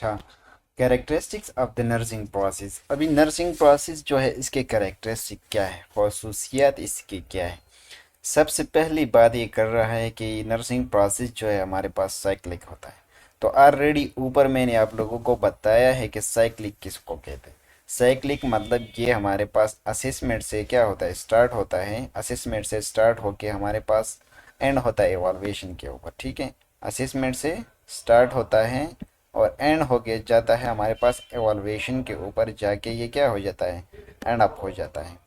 अच्छा, characteristics of the nursing process. अभी nursing process जो है इसके कैरेक्टरिस्टिक क्या है, खसूसियात इसकी क्या है। सबसे पहली बात ये कर रहा है कि नर्सिंग प्रोसेस जो है हमारे पास साइक्लिक होता है। तो ऑलरेडी ऊपर मैंने आप लोगों को बताया है कि साइक्लिक किसको कहते हैं। साइक्लिक मतलब ये हमारे पास असेसमेंट से क्या होता है, स्टार्ट होता है, असेसमेंट से स्टार्ट होके हमारे पास एंड होता है एवॉल्यूशन के ऊपर। ठीक है, असेसमेंट से स्टार्ट होता है और एंड हो के जाता है हमारे पास एवॉल्यूशन के ऊपर, जाके ये क्या हो जाता है, एंड अप हो जाता है।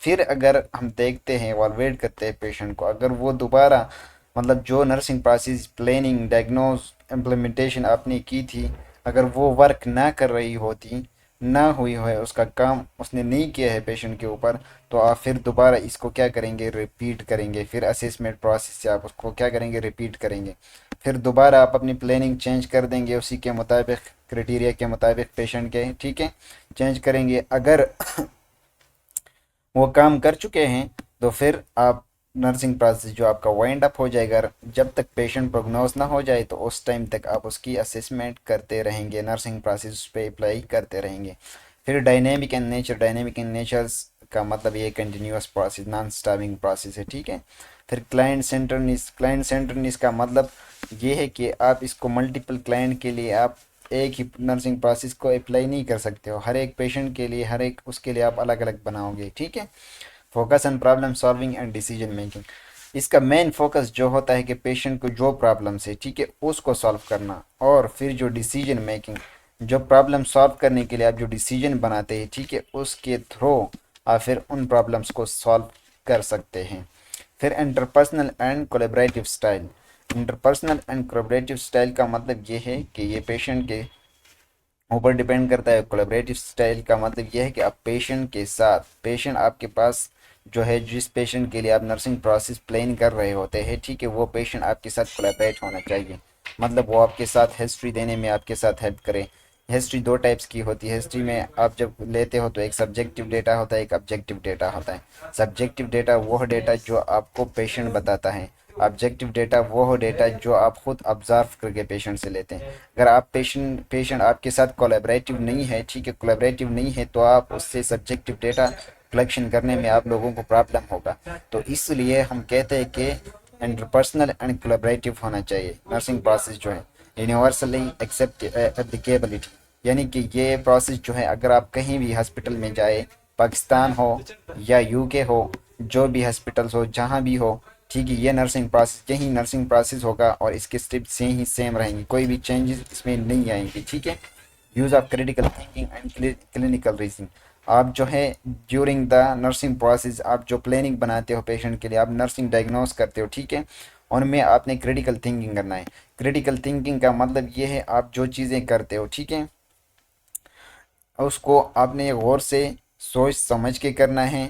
फिर अगर हम देखते हैं, इवॉल्वेट करते हैं पेशेंट को, अगर वो दोबारा मतलब जो nursing process planning diagnose implementation आपने की थी, अगर वो वर्क ना कर रही होती, ना हुई है, उसका काम उसने नहीं किया है पेशेंट के ऊपर, तो आप फिर दोबारा इसको क्या करेंगे, रिपीट करेंगे। फिर असेसमेंट प्रोसेस से आप उसको क्या करेंगे, रिपीट करेंगे। फिर दोबारा आप अपनी प्लानिंग चेंज कर देंगे उसी के मुताबिक, क्राइटेरिया के मुताबिक पेशेंट के, ठीक है, चेंज करेंगे। अगर वो काम कर चुके हैं तो फिर आप नर्सिंग प्रोसेस जो आपका वाइंड अप हो जाएगा। जब तक पेशेंट प्रोग्नोज ना हो जाए तो उस टाइम तक आप उसकी असेसमेंट करते रहेंगे, नर्सिंग प्रोसेस उस पर अप्लाई करते रहेंगे। फिर dynamic and nature, dynamic and natures का मतलब ये continuous process, non stopping process है। ठीक है। फिर क्लाइंट सेंटरनेस, क्लाइंट सेंटरनेस का मतलब ये है कि आप इसको मल्टीपल क्लाइंट के लिए आप एक ही नर्सिंग प्रोसेस को अप्लाई नहीं कर सकते हो, हर एक पेशेंट के लिए, हर एक उसके लिए आप अलग अलग बनाओगे। ठीक है। Focus on problem solving and decision making, इसका मेन फोकस जो होता है कि पेशेंट को जो प्रॉब्लम्स है, ठीक है, उसको सॉल्व करना। और फिर जो डिसीजन मेकिंग, जो प्रॉब्लम सॉल्व करने के लिए आप जो डिसीजन बनाते हैं, ठीक है, उसके थ्रू आप फिर उन प्रॉब्लम्स को सॉल्व कर सकते हैं। फिर interpersonal and collaborative style, interpersonal and collaborative style का मतलब ये है कि ये पेशेंट के ऊपर डिपेंड करता है। कोलैबोरेटिव स्टाइल का मतलब यह है कि आप पेशेंट के साथ, पेशेंट आपके पास जो है, जिस पेशेंट के लिए आप नर्सिंग प्रोसेस प्लान कर रहे होते हैं, ठीक है, वो पेशेंट आपके साथ कोलैबोरेट होना चाहिए। मतलब वो आपके साथ हिस्ट्री देने में आपके साथ हेल्प करे। हिस्ट्री दो टाइप्स की होती है। हिस्ट्री में आप जब लेते हो तो एक सब्जेक्टिव डेटा होता है, एक ऑब्जेक्टिव डेटा होता है। सब्जेक्टिव डेटा वो डेटा जो आपको पेशेंट बताता है, ऑब्जेक्टिव डेटा वो हो डेटा जो आप खुद ऑब्जर्व करके पेशेंट से लेते हैं। अगर आप पेशेंट आपके साथ कोलैबोरेटिव नहीं है, ठीक है, कोलैबोरेटिव नहीं है, तो आप उससे सब्जेक्टिव डेटा कलेक्शन करने में आप लोगों को प्रॉब्लम होगा। तो इसलिए हम कहते हैं कि इंटरपर्सनल एंड कोलैबोरेटिव होना चाहिए नर्सिंग प्रोसेस जो है। यूनिवर्सली एक्सेप्ट एप्लीकेबिलिटी, यानी कि ये प्रोसेस जो है, अगर आप कहीं भी हॉस्पिटल में जाए, पाकिस्तान हो या यूके हो, जो भी हॉस्पिटल्स हो, जहाँ भी हो, ठीक है, ये नर्सिंग प्रोसेस, यही नर्सिंग प्रोसेस होगा और इसके स्टेप से ही सेम रहेंगी, कोई भी चेंजेस इसमें नहीं आएंगे। ठीक है। Use of critical thinking and clinical reasoning, आप जो है ड्यूरिंग द नर्सिंग प्रोसेस आप जो प्लानिंग बनाते हो पेशेंट के लिए, आप नर्सिंग डायग्नोस करते हो, ठीक है, उनमें आपने क्रिटिकल थिंकिंग करना है। क्रिटिकल थिंकिंग का मतलब ये है, आप जो चीज़ें करते हो, ठीक है, उसको आपने गौर से सोच समझ के करना है।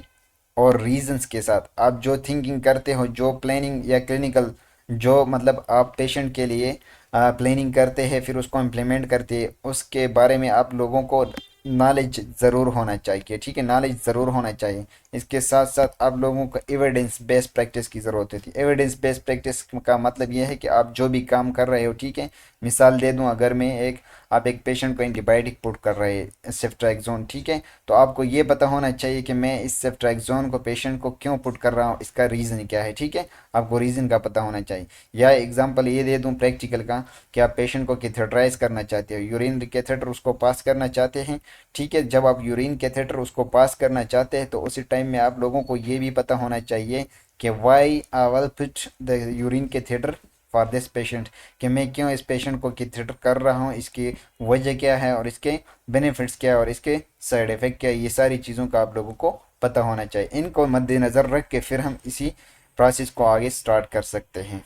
और रीजंस के साथ आप जो थिंकिंग करते हो, जो प्लानिंग या क्लिनिकल, जो मतलब आप पेशेंट के लिए प्लानिंग करते हैं, फिर उसको इम्प्लीमेंट करते हैं, उसके बारे में आप लोगों को नॉलेज ज़रूर होना चाहिए। ठीक है, नॉलेज ज़रूर होना चाहिए। इसके साथ साथ आप लोगों को एविडेंस बेस्ड प्रैक्टिस की ज़रूरत होती है। एविडेंस बेस्ड प्रैक्टिस का मतलब यह है कि आप जो भी काम कर रहे हो, ठीक है, मिसाल दे दूं, अगर मैं एक, आप एक पेशेंट को एंटीबायोटिक पुट कर रहे हैं सेफ्ट्रैक्सोन, ठीक है, तो आपको ये पता होना चाहिए कि मैं इस सेफ्ट्रैक्सोन को पेशेंट को क्यों पुट कर रहा हूँ, इसका रीज़न क्या है। ठीक है, आपको रीज़न का पता होना चाहिए। या एग्जांपल ये दे दूं प्रैक्टिकल का, कि आप पेशेंट को कैथेटराइज करना चाहते हो, यूरिन कैथेटर उसको पास करना चाहते हैं, ठीक है, जब आप यूरिन कैथेटर उसको पास करना चाहते हैं तो उसी टाइम में आप लोगों को ये भी पता होना चाहिए कि why I will put the urine catheter for this patient, कि मैं क्यों इस पेशेंट को कैथेटर कर रहा हूँ, इसकी वजह क्या है और इसके बेनिफिट्स क्या है और इसके साइड इफ़ेक्ट क्या है, ये सारी चीज़ों का आप लोगों को पता होना चाहिए। इनको मद्देनज़र रख के फिर हम इसी प्रोसेस को आगे स्टार्ट कर सकते हैं।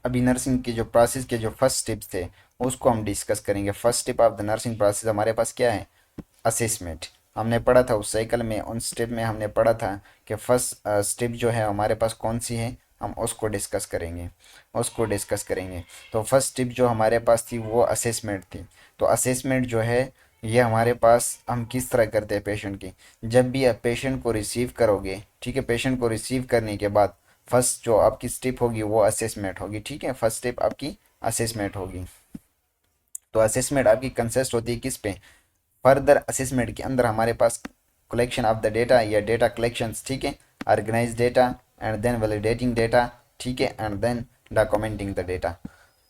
अभी नर्सिंग के जो प्रोसेस के जो फर्स्ट स्टेप्स थे उसको हम डिस्कस करेंगे। First step of the nursing process हमारे पास क्या है, असेसमेंट। हमने पढ़ा था उस साइकिल में, उन स्टेप में हमने पढ़ा था कि फर्स्ट स्टेप जो है हमारे पास कौन सी है, हम उसको डिस्कस करेंगे, उसको डिस्कस करेंगे। तो फर्स्ट स्टेप जो हमारे पास थी वो असेसमेंट थी। तो असेसमेंट जो है ये हमारे पास हम किस तरह करते हैं पेशेंट की, जब भी आप पेशेंट को रिसीव करोगे, ठीक है, पेशेंट को रिसीव करने के बाद फर्स्ट जो आपकी स्टेप होगी वो असेसमेंट होगी। ठीक है, फर्स्ट स्टेप आपकी असेसमेंट होगी। तो असेसमेंट आपकी कंसिस्ट होती है किस पे? फर्दर असेसमेंट के अंदर हमारे पास कलेक्शन ऑफ द डेटा या डेटा कलेक्शंस, ठीक है, organise data and then validating data, ठीक है, and then documenting the data.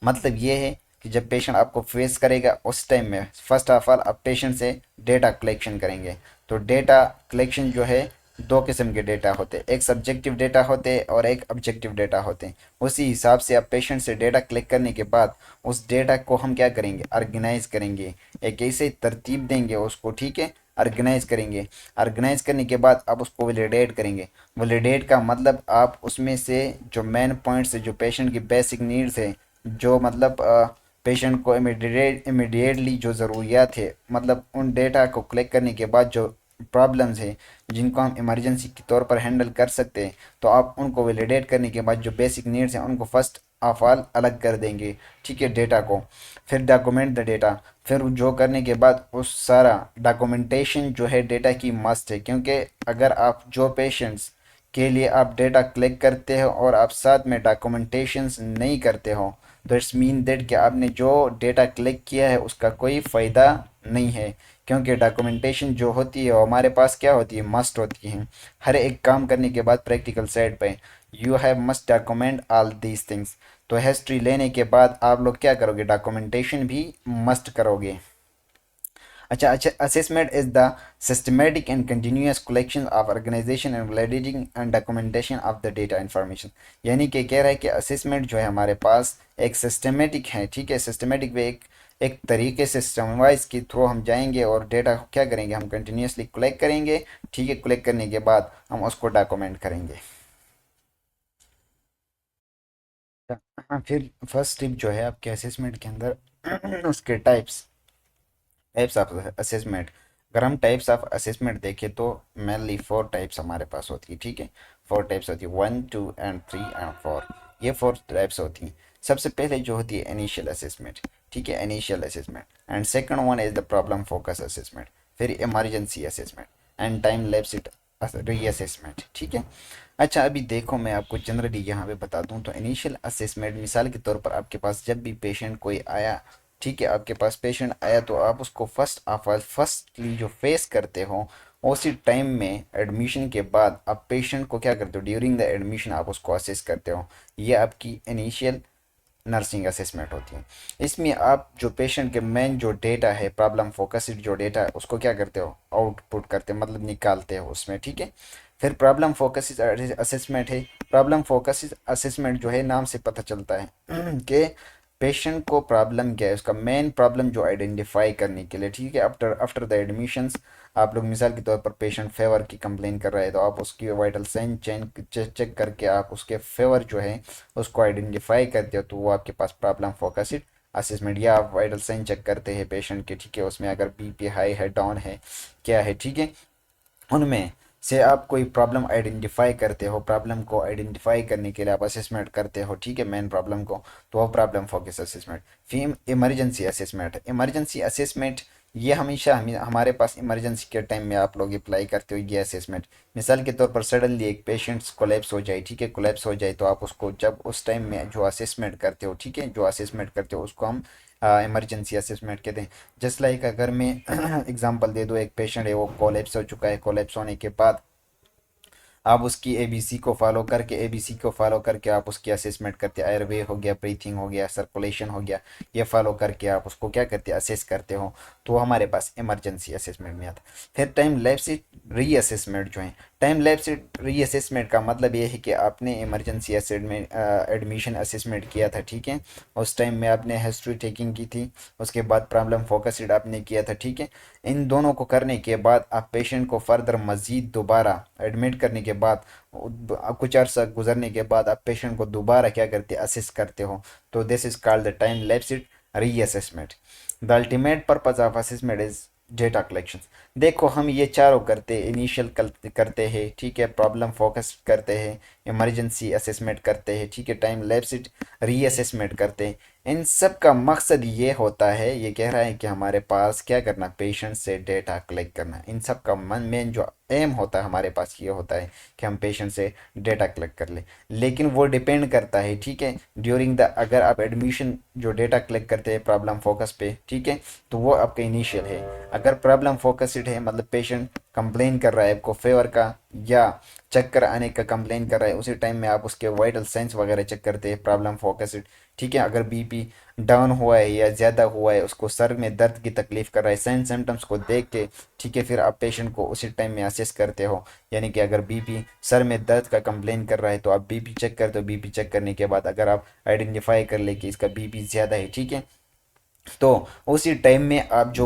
मतलब ये है कि जब पेशेंट आपको फेस करेगा उस टाइम में फर्स्ट ऑफ ऑल आप पेशेंट से डेटा कलेक्शन करेंगे। तो डेटा कलेक्शन जो है दो किस्म के डेटा होते हैं, एक सब्जेक्टिव डेटा होते हैं और एक ऑब्जेक्टिव डेटा होते हैं। उसी हिसाब से आप पेशेंट से डेटा कलेक्ट करने के बाद उस डेटा को हम क्या करेंगे? ऑर्गेनाइज करेंगे, एक ऐसे तरतीब देंगे उसको, ठीक है, ऑर्गेनाइज करेंगे। ऑर्गेनाइज करने के बाद आप उसको वैलिडेट करेंगे। वैलिडेट का मतलब आप उसमें से जो मेन पॉइंट्स है, जो पेशेंट की बेसिक नीड्स है, जो मतलब पेशेंट को इमीडिएटली जो ज़रूरियात है, मतलब उन डेटा को कलेक्ट करने के बाद जो प्रॉब्लम्स है जिनको हम इमरजेंसी के तौर पर हैंडल कर सकते हैं, तो आप उनको वैलिडेट करने के बाद जो बेसिक नीड्स हैं उनको फर्स्ट ऑफ ऑल अलग कर देंगे, ठीक है, डेटा को। फिर डॉक्यूमेंट द डेटा। फिर जो करने के बाद उस सारा डॉक्यूमेंटेशन जो है डेटा की मस्ट है, क्योंकि अगर आप जो पेशेंट्स के लिए आप डेटा कलेक्ट करते हो और आप साथ में डॉक्यूमेंटेशंस नहीं करते हो, तो इट्स मीन दैट कि आपने जो डेटा कलेक्ट किया है उसका कोई फ़ायदा नहीं है। क्योंकि डॉक्यूमेंटेशन जो होती है वो हमारे पास क्या होती है? मस्ट होती है। हर एक काम करने के बाद प्रैक्टिकल साइड पे you have must document all these things. तो हिस्ट्री लेने के बाद आप लोग क्या करोगे? डॉक्यूमेंटेशन भी मस्ट करोगे। अच्छा अच्छा, assessment is the systematic and continuous collection of organisation and validating and documentation of the data information. यानी कि कह रहा है कि असेसमेंट जो है हमारे पास एक सिस्टमेटिक है, ठीक है, सिस्टमेटिक वे एक एक तरीके से सिस्टम वाइज के थ्रू हम जाएंगे और डेटा को क्या करेंगे? हम कंटिन्यूसली कलेक्ट करेंगे, ठीक है, कलेक्ट करने के बाद हम उसको डॉक्यूमेंट करेंगे। हाँ, फिर फर्स्ट टिप जो है आपके असेसमेंट के अंदर उसके टाइप्स ऑफ असेसमेंट। अगर हम टाइप्स ऑफ असेसमेंट देखें तो मेनली 4 टाइप्स हमारे पास होती है, ठीक है, 4 टाइप्स होती है, 1, 2 एंड 3 एंड 4। ये 4 टाइप्स होती हैं। सबसे पहले जो होती है इनिशियल असेसमेंट, ठीक है, initial assessment, and second one is the problem focus assessment, फिर emergency assessment and time lapse reassessment, ठीक है। अच्छा, अभी देखो मैं आपको जनरली यहाँ पे बता दूँ तो इनिशियल असेसमेंट मिसाल के तौर पर आपके पास जब भी पेशेंट कोई आया, ठीक है, आपके पास पेशेंट आया तो आप उसको फर्स्ट ऑफ ऑल फर्स्टली जो फेस करते हो उसी टाइम में एडमिशन के बाद आप पेशेंट को क्या करते हो? ड्यूरिंग द एडमिशन आप उसको असेस करते हो। ये आपकी इनिशियल नर्सिंग असेसमेंट होती है। इसमें आप जो पेशेंट के मेन जो डेटा है, प्रॉब्लम फोकस्ड जो डेटा है, उसको क्या करते हो? आउटपुट करते हो, मतलब निकालते हो उसमें, ठीक है। फिर प्रॉब्लम फोकस असेसमेंट है। प्रॉब्लम फोकस असेसमेंट जो है नाम से पता चलता है कि पेशेंट को प्रॉब्लम क्या है, उसका मेन प्रॉब्लम जो आइडेंटिफाई करने के लिए, ठीक है। आफ्टर आफ्टर द एडमिशंस आप लोग मिसाल के तौर पर पेशेंट फेवर की कंप्लेन कर रहा है तो आप उसकी वाइटल साइन चेक करके आप उसके फेवर जो है उसको आइडेंटिफाई करते हो, तो वो आपके पास प्रॉब्लम फोकस्ड असेसमेंट। या आप वाइटल साइन चेक करते हैं पेशेंट के, ठीक है, उसमें अगर बीपी हाई है, डाउन है, क्या है, ठीक है, उनमें से आप कोई प्रॉब्लम आइडेंटिफाई करते हो। प्रॉब्लम को आइडेंटिफाई करने के लिए आप असेसमेंट करते हो, ठीक है, मेन प्रॉब्लम को, तो वो प्रॉब्लम फोकस असेसमेंट। फिर इमरजेंसी असेसमेंट। इमरजेंसी असेसमेंट ये हमेशा हमारे पास इमरजेंसी के टाइम में आप लोग अप्लाई करते हो ये असेसमेंट। मिसाल के तौर पर सडनली एक पेशेंट्स कोलैप्स हो जाए, ठीक है, कोलैप्स हो जाए तो आप उसको जब उस टाइम में जो असेसमेंट करते हो, ठीक है, जो असेसमेंट करते हो उसको हम इमरजेंसी असेसमेंट कहते हैं। जस्ट लाइक अगर मैं एग्जांपल दे दूँ, एक पेशेंट है वो कोलैप्स हो चुका है, कोलैप्स होने के बाद आप उसकी एबीसी को फॉलो करके आप उसकी असेसमेंट करते हैं। एयरवे हो गया, ब्रीथिंग हो गया, सर्कुलेशन हो गया, ये फॉलो करके आप उसको क्या करते हैं? असेस करते हो। तो हमारे पास इमरजेंसी असेसमेंट में आता है। फिर टाइम लैप्स रीअसेसमेंट जो है, टाइम लैप्स रीअसेसमेंट का मतलब ये है कि आपने इमरजेंसी असेसमेंट एडमिशन असेसमेंट किया था, ठीक है, उस टाइम में आपने हिस्ट्री टेकिंग की थी, उसके बाद प्रॉब्लम फोकस्ड आपने किया था, ठीक है। इन दोनों को करने के बाद आप पेशेंट को फर्दर मज़ीद दोबारा एडमिट करने के बाद कुछ अर्सा गुजरने के बाद आप पेशेंट को दोबारा क्या करते हैं? असेस करते हो। तो this is called the time lapsed reassessment. The ultimate purpose of assessment is data collection. देखो हम ये चारों करते हैं, इनिशियल करते हैं, ठीक है, प्रॉब्लम फोकस करते हैं, इमरजेंसी असेसमेंट करते हैं, ठीक है, टाइम लैप्स्ड रीअसेसमेंट करते हैं, इन सब का मकसद ये होता है, ये कह रहा है कि हमारे पास क्या करना, पेशेंट से डेटा कलेक्ट करना। इन सब का मेन जो एम होता है हमारे पास ये होता है कि हम पेशेंट से डेटा कलेक्ट कर ले। लेकिन वो डिपेंड करता है, ठीक है, ड्यूरिंग द, अगर आप एडमिशन जो डेटा कलेक्ट करते हैं प्रॉब्लम फोकस पे, ठीक है, तो वो आपका इनिशियल है। अगर प्रॉब्लम फोकस्ड है, मतलब पेशेंट कंप्लेन कर रहा है आपको फेवर का या चक्कर आने का कंप्लेन कर रहा है, उसी टाइम में आप उसके वाइटल साइंस वगैरह चेक करते हैं प्रॉब्लम फोकस्ड, ठीक है। अगर बीपी डाउन हुआ है या ज़्यादा हुआ है, उसको सर में दर्द की तकलीफ कर रहा है, साइन सिम्टम्स को देख के, ठीक है, फिर आप पेशेंट को उसी टाइम में असेस करते हो। यानी कि अगर बीपी सर में दर्द का कंप्लेन कर रहा है तो आप बीपी चेक करते हो। बीपी चेक करने के बाद अगर आप आइडेंटिफाई कर ले कि इसका बीपी ज़्यादा है, ठीक है, तो उसी टाइम में आप जो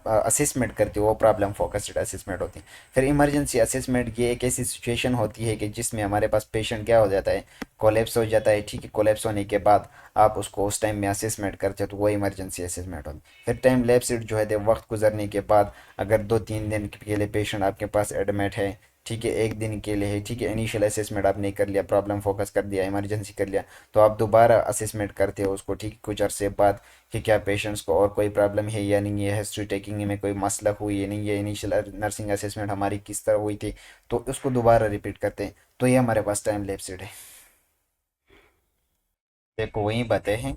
असेसमेंट करते हो वो प्रॉब्लम फोकस्ड असेसमेंट होती है। फिर इमरजेंसी असेसमेंट ये एक ऐसी सिचुएशन होती है कि जिसमें हमारे पास पेशेंट क्या हो जाता है, कोलेप्स हो जाता है, ठीक है। कोलेप्स होने के बाद आप उसको उस टाइम में असेसमेंट करते हो तो वो इमरजेंसी असेसमेंट होती है। फिर टाइम लैप्स्ड जो है वक्त गुजरने के बाद, अगर 2-3 दिन के लिए पेशेंट आपके पास एडमिट है, ठीक है, एक दिन के लिए है, ठीक है, इनिशियल असेसमेंट आपने कर लिया, प्रॉब्लम फोकस कर दिया, इमरजेंसी कर लिया, तो आप दोबारा असेसमेंट करते हो उसको, ठीक, कुछ अरसे बाद, कि क्या पेशेंट्स को और कोई प्रॉब्लम है या नहीं है, हिस्ट्री टेकिंग में कोई मसला हुई है नहीं है, इनिशियल नर्सिंग असेसमेंट हमारी किस तरह हुई थी, तो उसको दोबारा रिपीट करते हैं। तो ये हमारे पास टाइम लैप्स्ड है। देखो वही बातें हैं,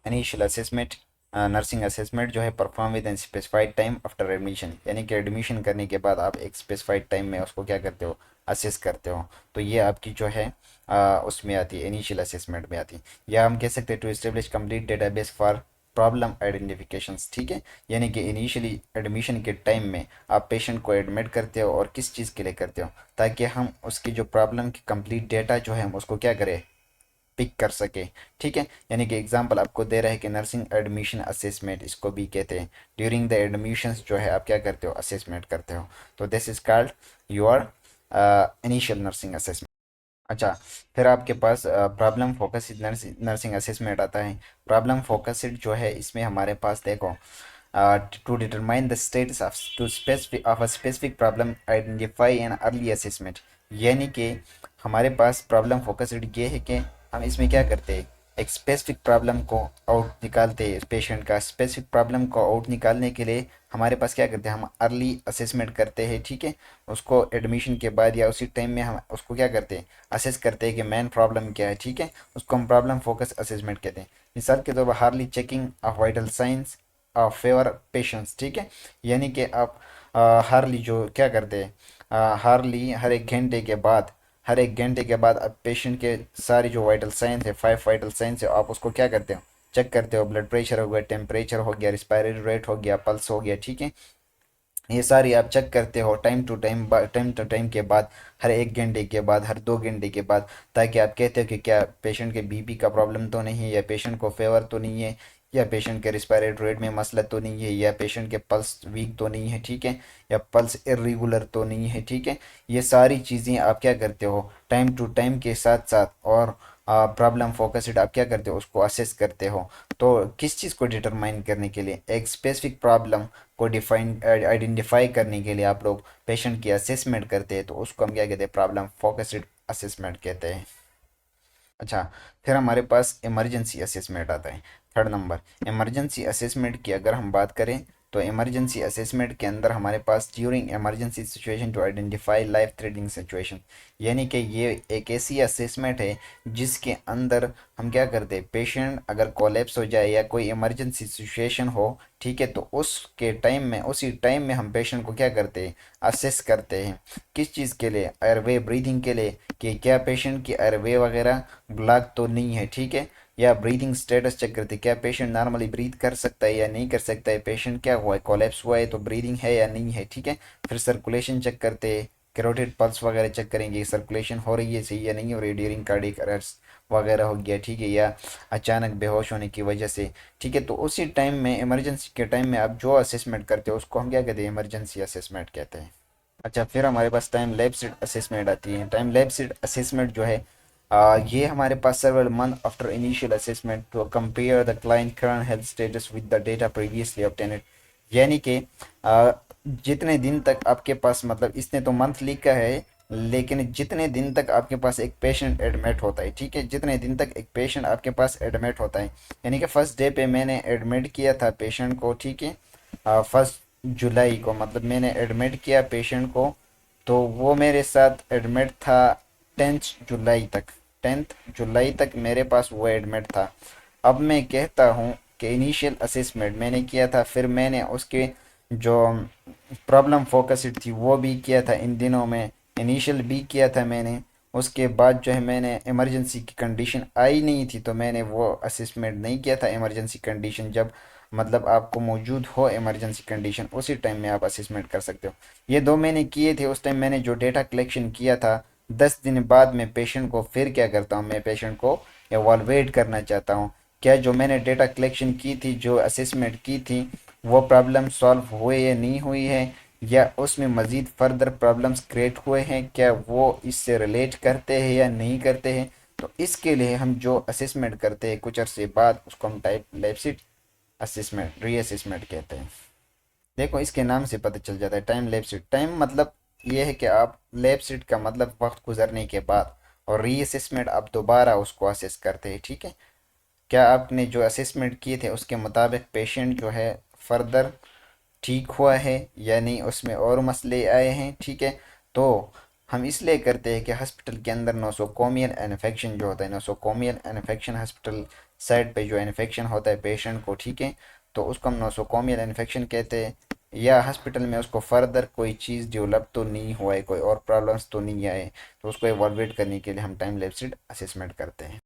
इनिशियल असेसमेंट, नर्सिंग असेसमेंट जो है perform with in specified time after admission, यानी कि एडमिशन करने के बाद आप एक स्पेसिफाइड टाइम में उसको क्या करते हो, असेस करते हो। तो ये आपकी जो है उसमें आती है, इनिशियल असेसमेंट में आती है। या हम कह सकते हैं to establish complete database for problem identifications, ठीक है। यानी कि इनिशियली एडमिशन के टाइम में आप पेशेंट को एडमिट करते हो और किस चीज़ के लिए करते हो, ताकि हम उसकी जो प्रॉब्लम की कंप्लीट डेटा जो है हम उसको क्या करें, पिक कर सके, ठीक है। यानी कि एग्जांपल आपको दे रहा है कि नर्सिंग एडमिशन असेसमेंट इसको भी कहते हैं। ड्यूरिंग द एडमिशंस जो है आप क्या करते हो, असेसमेंट करते हो। तो this is called your initial nursing assessment. अच्छा, फिर आपके पास प्रॉब्लम फोकस्ड नर्सिंग असेसमेंट आता है। प्रॉब्लम फोकस्ड जो है इसमें हमारे पास देखो, to determine the status of to specific of a specific problem, identify an early assessment। यानी कि हमारे पास प्रॉब्लम फोकस्ड ये है कि हम इसमें क्या करते हैं, एक स्पेसिफिक प्रॉब्लम को आउट निकालते हैं। पेशेंट का स्पेसिफिक प्रॉब्लम को आउट निकालने के लिए हमारे पास क्या करते हैं, हम अर्ली असेसमेंट करते हैं, ठीक है। उसको एडमिशन के बाद या उसी टाइम में हम उसको क्या करते हैं, असेस करते हैं कि मेन प्रॉब्लम क्या है, ठीक है। उसको हम प्रॉब्लम फोकस असेसमेंट कहते हैं। मिसाल के तौर पर Harley checking of vital science of favour patients, ठीक है। यानी कि आप हार्ली जो क्या करते हैं, हार्ली हर एक घंटे के बाद अब पेशेंट के सारी जो वाइटल साइंस है, 5 वाइटल साइंस है, आप उसको क्या करते हो, चेक करते हो। ब्लड प्रेशर हो गया, टेम्परेचर हो गया, रिस्पायरेटरी रेट हो गया, पल्स हो गया, ठीक है। ये सारी आप चेक करते हो टाइम टू टाइम के बाद, हर 1 घंटे के बाद, हर 2 घंटे के बाद, ताकि आप कहते हो कि क्या पेशेंट के बीपी का प्रॉब्लम तो नहीं है, या पेशेंट को फेवर तो नहीं है, या पेशेंट के रिस्पायरेटरी रेट में मसला तो नहीं है, या पेशेंट के पल्स वीक तो नहीं है, ठीक है, या पल्स इरेगुलर तो नहीं है, ठीक है। ये सारी चीज़ें आप क्या करते हो टाइम टू टाइम के साथ साथ, और प्रॉब्लम फोकस्ड आप क्या करते हो, उसको असेस करते हो। तो किस चीज़ को डिटरमाइन करने के लिए, एक स्पेसिफिक प्रॉब्लम को डिफाइन आइडेंटिफाई करने के लिए आप लोग पेशेंट की असेसमेंट करते हैं, तो उसको हम क्या कहते हैं, प्रॉब्लम फोकस्ड असेसमेंट कहते हैं। अच्छा, फिर हमारे पास इमरजेंसी असेसमेंट आता है, 3rd नंबर। इमरजेंसी असेसमेंट की अगर हम बात करें, तो इमरजेंसी असेसमेंट के अंदर हमारे पास during emergency situation to identify life threatening situation, यानी कि ये एक ऐसी असेसमेंट है जिसके अंदर हम क्या करते हैं, पेशेंट अगर कोलैप्स हो जाए या कोई इमरजेंसी सिचुएशन हो, ठीक है, तो उसके टाइम में, उसी टाइम में हम पेशेंट को क्या करते हैं, असेस करते हैं। किस चीज़ के लिए, एयरवे ब्रीदिंग के लिए, कि क्या पेशेंट की एयरवे वगैरह ब्लॉक तो नहीं है, ठीक है। या ब्रीदिंग स्टेटस चेक करते क्या पेशेंट नॉर्मली ब्रीथ कर सकता है या नहीं कर सकता है, पेशेंट क्या हुआ है, कोलैप्स हुआ है तो ब्रीदिंग है या नहीं है, ठीक है। फिर सर्कुलेशन चेक करते हैं, कैरोटिड पल्स वगैरह चेक करेंगे, सर्कुलेशन हो रही है सही या नहीं हो रही, ड्यूरिंग कार्डियक अरेस्ट वगैरह हो गया, ठीक है, या अचानक बेहोश होने की वजह से, ठीक है। तो उसी टाइम में, इमरजेंसी के टाइम में आप जो असेसमेंट करते हो उसको हम क्या कहते हैं, इमरजेंसी असेसमेंट कहते हैं। अच्छा, फिर हमारे पास टाइम लैप्स्ड असेसमेंट आती है। टाइम लैप्स्ड असेसमेंट जो है, ये हमारे पास several month after initial assessment to compare the client current health status with the data previously obtained. यानी कि जितने दिन तक आपके पास, मतलब इसने तो मंथ लिखा है, लेकिन जितने दिन तक आपके पास एक पेशेंट एडमिट होता है, ठीक है, जितने दिन तक एक पेशेंट आपके पास एडमिट होता है, यानी कि फर्स्ट डे पे मैंने एडमिट किया था पेशेंट को, ठीक है, 1 जुलाई को, मतलब मैंने एडमिट किया पेशेंट को, तो वो मेरे साथ एडमिट था 10 जुलाई तक। 10 जुलाई तक मेरे पास वो एडमिट था। अब मैं कहता हूँ कि इनिशियल असेसमेंट मैंने किया था, फिर मैंने उसके जो प्रॉब्लम फोकस्ड थी वो भी किया था इन दिनों में, इनिशियल भी किया था मैंने। उसके बाद जो है मैंने इमरजेंसी की कंडीशन आई नहीं थी तो मैंने वो असेसमेंट नहीं किया था। इमरजेंसी कंडीशन जब मतलब आपको मौजूद हो इमरजेंसी कंडीशन, उसी टाइम में आप असेसमेंट कर सकते हो। ये दो मैंने किए थे। उस टाइम मैंने जो डेटा कलेक्शन किया था, 10 दिन बाद में पेशेंट को फिर क्या करता हूँ, मैं पेशेंट को एवॉल्वेट करना चाहता हूँ, क्या जो मैंने डेटा कलेक्शन की थी, जो असेसमेंट की थी, वो प्रॉब्लम सॉल्व हुए या नहीं हुई है, या उसमें मज़ीद फर्दर प्रॉब्लम्स क्रिएट हुए हैं, क्या वो इससे रिलेट करते हैं या नहीं करते हैं। तो इसके लिए हम जो असेसमेंट करते हैं कुछ अरसे बाद, उसको हम टाइप लैप्सिड असेसमेंट रीअसेसमेंट कहते हैं। देखो इसके नाम से पता चल जाता है टाइम लैप्सिड। टाइम मतलब ये है कि आप लैप्सिड का मतलब वक्त गुजरने के बाद, और रीअसेसमेंट आप दोबारा उसको असेस करते हैं, ठीक है। क्या आपने जो असेसमेंट किए थे उसके मुताबिक पेशेंट जो है फर्दर ठीक हुआ है या नहीं, उसमें और मसले आए हैं, ठीक है। तो हम इसलिए करते हैं कि हॉस्पिटल के अंदर नोसोकोमियल इन्फेक्शन जो होता है, नोसोकोमियल इन्फेक्शन हॉस्पिटल साइड पे जो इन्फेक्शन होता है पेशेंट को, ठीक है, तो उसको हम नोसोकोमियल इन्फेक्शन कहते हैं। या हॉस्पिटल में उसको फर्दर कोई चीज़ डेवलप तो नहीं हुआ है, कोई और प्रॉब्लम्स तो नहीं आए, तो उसको एवॉल्वेट करने के लिए हम टाइम लैप्सिड असेसमेंट करते हैं।